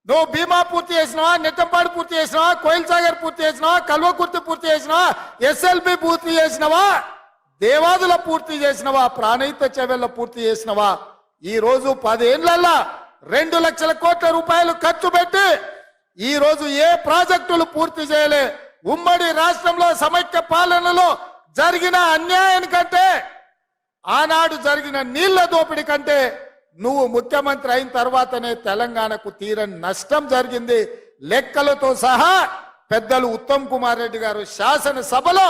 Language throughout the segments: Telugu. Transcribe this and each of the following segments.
నువ్వు భీమా పూర్తి చేసినావా, నెట్టంపాడు పూర్తి చేసినావా, కోయిల్ సాగర్ పూర్తి చేసినావా, కల్వకుర్తి పూర్తి చేసినావా, ఎస్ఎల్బి పూర్తి చేసినావా, దేవాదుల పూర్తి చేసినవా, ప్రాణహిత చెవెళ్ళ పూర్తి చేసినవా? ఈ రోజు 10 ఏళ్లలో 2 లక్షల కోట్ల రూపాయలు ఖర్చు పెట్టి ఈ రోజు ఏ ప్రాజెక్టులు పూర్తి చేయలే. ఉమ్మడి రాష్ట్రంలో సమైక్య పాలనలో జరిగిన అన్యాయానికంటే, ఆనాడు జరిగిన నీళ్ల దోపిడీ కంటే నువ్వు ముఖ్యమంత్రి అయిన తర్వాతనే తెలంగాణకు తీరని నష్టం జరిగింది. లెక్కలతో సహా పెద్దలు ఉత్తమ్ కుమార్ రెడ్డి గారు శాసనసభలో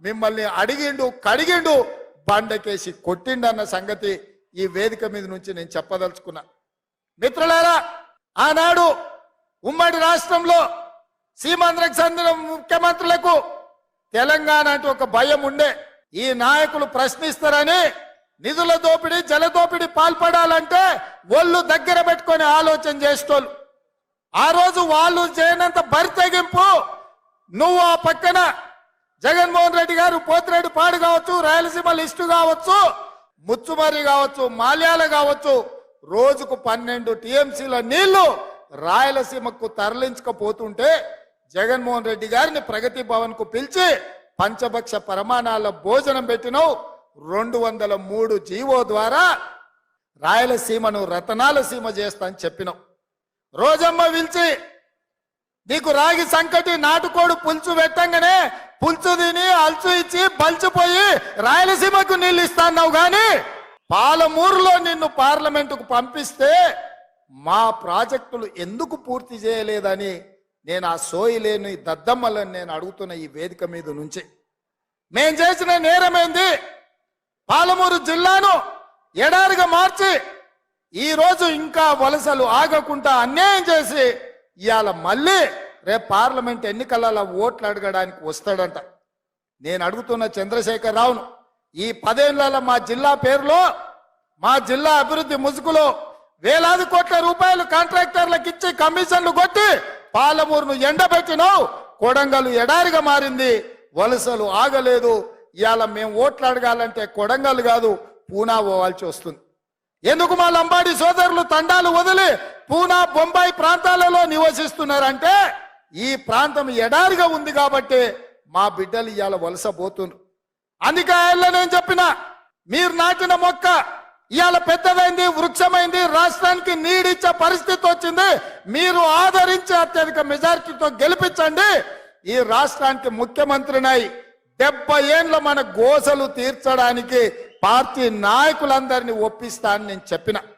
మిమ్మల్ని అడిగిండు, కడిగిండు, బండకేసి కొట్టిండన్న సంగతి ఈ వేదిక మీద నుంచి నేను చెప్పదలుచుకున్నా. మిత్రులారా, ఆనాడు ఉమ్మడి రాష్ట్రంలో సీమాంధ్రకు చెందిన ముఖ్యమంత్రులకు తెలంగాణ అంటే ఒక భయం ఉండే. ఈ నాయకులు ప్రశ్నిస్తారని నిధుల దోపిడీ, జల దోపిడీ పాల్పడాలంటే ఒళ్ళు దగ్గర పెట్టుకొని ఆలోచన చేసేటోళ్ళు. ఆ రోజు వాళ్ళు చేయనంత బరితెగింపు నువ్వు ఆ పక్కన జగన్మోహన్ రెడ్డి గారు పోతిరెడ్డి పాడు కావచ్చు, రాయలసీమ లిస్టు కావచ్చు, ముచ్చుమరి కావచ్చు, మాల్యాల కావచ్చు, రోజుకు 12 టీఎంసీల నీళ్లు రాయలసీమకు తరలించకపోతుంటే జగన్మోహన్ రెడ్డి గారిని ప్రగతి భవన్ కు పిలిచి పంచభక్ష పరమాణాల భోజనం పెట్టినవు. 203 జీవో ద్వారా రాయలసీమను రతనాల సీమ చేస్తా అని చెప్పినావు. రోజమ్మ పిలిచి నీకు రాగి సంకటి నాటుకోడు పులుసు పెట్టంగానే పులుసు తిని అల్చు ఇచ్చి బలిచిపోయి రాయలసీమకు నీళ్ళు ఇస్తాన్నావు. గాని పాలమూరులో నిన్ను పార్లమెంటుకు పంపిస్తే మా ప్రాజెక్టులు ఎందుకు పూర్తి చేయలేదని నేను ఆ సోయి లేని దద్దమ్మలను నేను అడుగుతున్న ఈ వేదిక మీద నుంచి. మేం చేసిన నేరమేంది? పాలమూరు జిల్లాను ఎడారిగా మార్చి ఈ రోజు ఇంకా వలసలు ఆగకుండా అన్యాయం చేసి ఇవాళ మళ్ళీ రేపు పార్లమెంట్ ఎన్నికలలో ఓట్లు అడగడానికి వస్తాడంట. నేను అడుగుతున్న చంద్రశేఖర్ రావును, ఈ 10 ఏళ్లలో మా జిల్లా పేరులో, మా జిల్లా అభివృద్ధి ముసుగులో వేలాది కోట్ల రూపాయలు కాంట్రాక్టర్లకు ఇచ్చి కమిషన్లు కొట్టి పాలమూరును ఎండబెట్టినావు. కొడంగల్ ఎడారిగా మారింది, వలసలు ఆగలేదు. ఇవాళ మేము ఓట్లు అడగాలంటే కొడంగల్ కాదు పూనా పోవాల్సి వస్తుంది. ఎందుకు మా లంబాడి సోదరులు తండాలు వదిలి పూనా, బొంబాయి ప్రాంతాలలో నివసిస్తున్నారంటే ఈ ప్రాంతం ఎడారిగా ఉంది కాబట్టి మా బిడ్డలు ఇవాళ వలస పోతున్నారు. అందుకే నేను చెప్పిన, మీరు నాటిన మొక్క ఇవాళ పెద్దదైంది, వృక్షమైంది, రాష్ట్రానికి నీడిచ్చే పరిస్థితి వచ్చింది. మీరు ఆదరించి అత్యధిక మెజారిటీతో గెలిపించండి. ఈ రాష్ట్రానికి ముఖ్యమంత్రినై 70 ఏళ్ళ మన గోసలు తీర్చడానికి పార్టీ నాయకులందరినీ ఒప్పిస్తా అని నేను చెప్పిన.